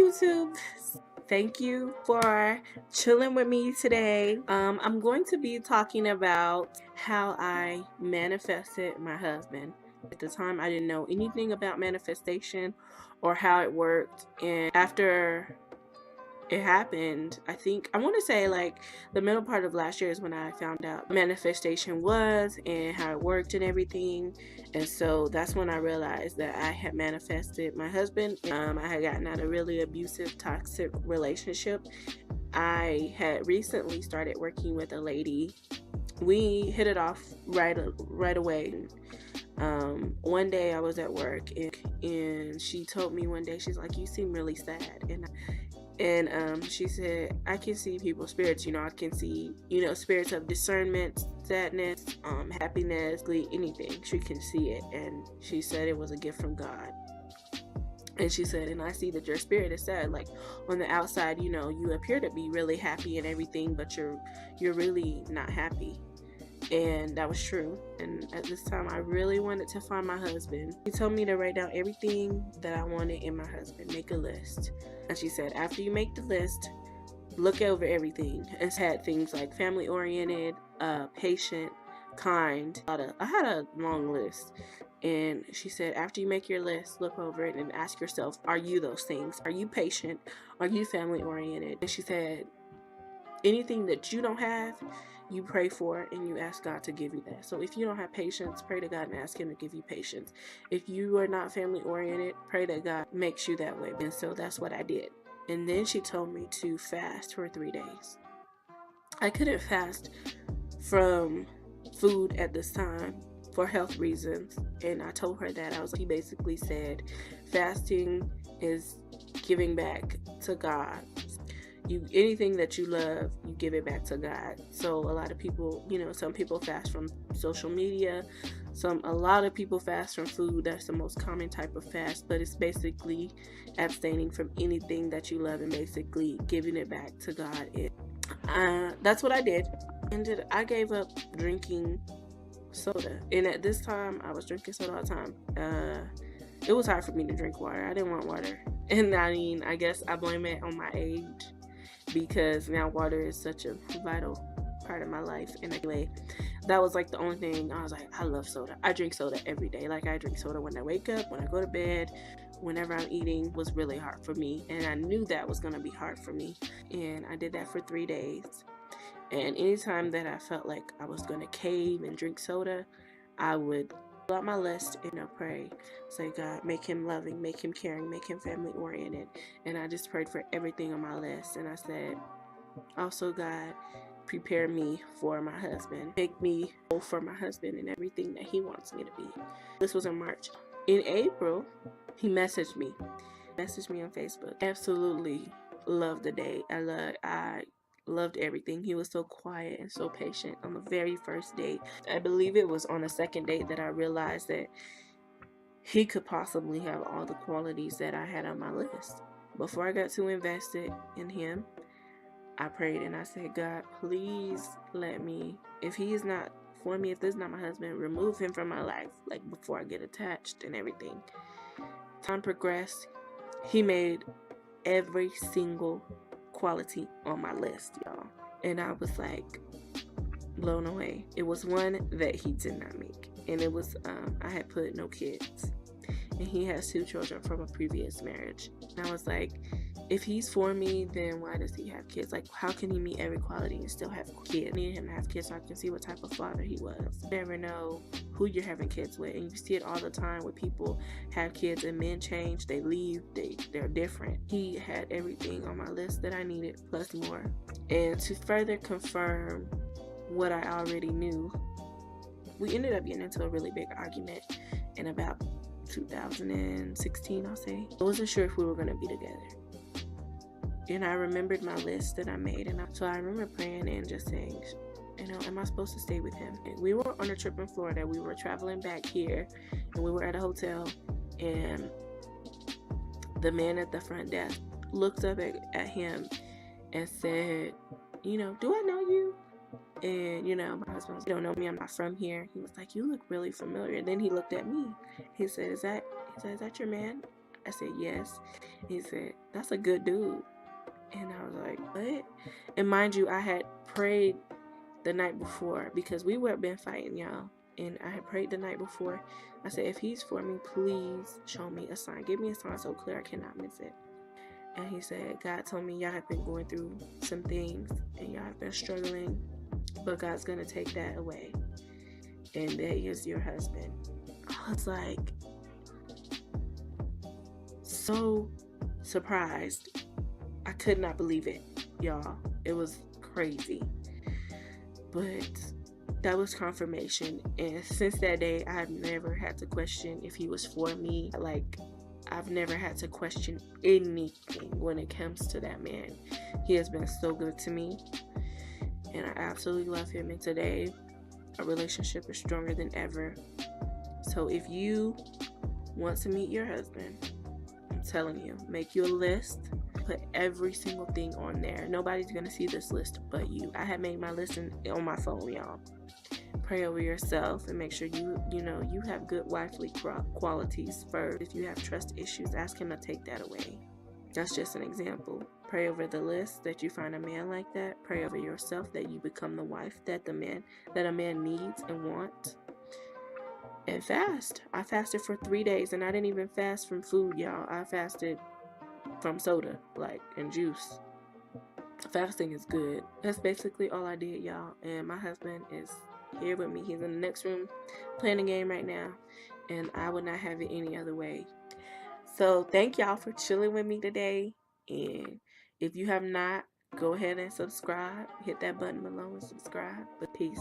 YouTube. Thank you for chilling with me today. I'm going to be talking about how I manifested my husband. At the time, I didn't know anything about manifestation or how it worked. And after it happened, I want to say like the middle part of last year is when I found out manifestation was and how it worked and everything. And so that's when I realized that I had manifested my husband. I had gotten out of a really abusive, toxic relationship. I had recently started working with a lady. We hit it off right away. One day I was at work and she told me one day, she's like, "You seem really sad." And she said, "I can see people's spirits, I can see, spirits of discernment, sadness, happiness, anything. She can see it." And she said it was a gift from God. And she said, "And I see that your spirit is sad. Like on the outside, you appear to be really happy and everything, but you're really not happy." And that was true. And at this time, I really wanted to find my husband. She told me to write down everything that I wanted in my husband, make a list. And she said, after you make the list, look over everything. And had things like family oriented, patient, kind. I had a long list. And she said, after you make your list, look over it and ask yourself, are you those things? Are you patient? Are you family oriented? And she said, anything that you don't have, you pray for it and you ask God to give you that. So if you don't have patience, pray to God and ask Him to give you patience. If you are not family oriented, pray that God makes you that way. And so that's what I did. And then she told me to fast for 3 days. I couldn't fast from food at this time for health reasons. And I told her that. He basically said, fasting is giving back to God. Anything that you love, you give it back to God. So a lot of people, some people fast from social media. A lot of people fast from food. That's the most common type of fast, but it's basically abstaining from anything that you love and basically giving it back to God. That's what I did. And I gave up drinking soda. And at this time, I was drinking soda all the time. It was hard for me to drink water. I didn't want water. And I guess I blame it on my age, because now water is such a vital part of my life. And anyway, that was like the only thing. I was like, I love soda. I drink soda every day. Like I drink soda when I wake up, when I go to bed, whenever I'm eating. Was really hard for me, and I knew that was going to be hard for me. And I did that for 3 days. And anytime that I felt like I was going to cave and drink soda, I would pull out my list and pray, say, God, make him loving, make him caring, make him family oriented. And I just prayed for everything on my list. And I said, also, God, prepare me for my husband, make me whole for my husband and everything that he wants me to be. This was in March. In April, he messaged me on Facebook. Absolutely loved the day. I loved everything. He was so quiet and so patient on the very first date. I believe it was on the second date that I realized that he could possibly have all the qualities that I had on my list. Before I got too invested in him, I prayed and I said, God, please let me, if he is not for me, if this is not my husband, remove him from my life, like before I get attached and everything. Time progressed. He made every single quality on my list, y'all. And I was like blown away. It was one that he did not make, and it was I had put no kids, and he has 2 children from a previous marriage. And I was like, if he's for me, then why does he have kids? Like, how can he meet every quality and still have kids? I needed him to have kids so I can see what type of father he was. You never know who you're having kids with, and you see it all the time with people have kids and men change, they leave, they're different. He had everything on my list that I needed, plus more. And to further confirm what I already knew, we ended up getting into a really big argument in about 2016, I'll say. I wasn't sure if we were going to be together. And I remembered my list that I made. So I remember praying and just saying, am I supposed to stay with him? And we were on a trip in Florida. We were traveling back here, and we were at a hotel. And the man at the front desk looked up at him and said, do I know you? And, my husband was, you don't know me, I'm not from here. He was like, you look really familiar. And then he looked at me. He said, is that your man? I said, yes. He said, that's a good dude. And I was like, what? And mind you, I had prayed the night before because we were been fighting, y'all. And I had prayed the night before. I said, if he's for me, please show me a sign. Give me a sign so clear I cannot miss it. And he said, God told me y'all have been going through some things and y'all have been struggling, but God's going to take that away. And that is your husband. I was like, so surprised. I could not believe it, y'all. It was crazy. But that was confirmation. And since that day, I've never had to question if he was for me. Like, I've never had to question anything when it comes to that man. He has been so good to me. And I absolutely love him. And today, our relationship is stronger than ever. So if you want to meet your husband, I'm telling you, make you a list. Put every single thing on there. Nobody's going to see this list but you. I have made my list on my phone, y'all. Pray over yourself and make sure you have good wifely qualities first. If you have trust issues, ask him to take that away. That's just an example. Pray over the list that you find a man like that. Pray over yourself that you become the wife that a man needs and wants. And fast. I fasted for 3 days, and I didn't even fast from food, y'all. I fasted from soda, and juice. Fasting is good. That's basically all I did, y'all. And my husband is here with me. He's in the next room playing a game right now, and I would not have it any other way. So thank y'all for chilling with me today. And if you have not, go ahead and subscribe. Hit that button below and subscribe. But peace.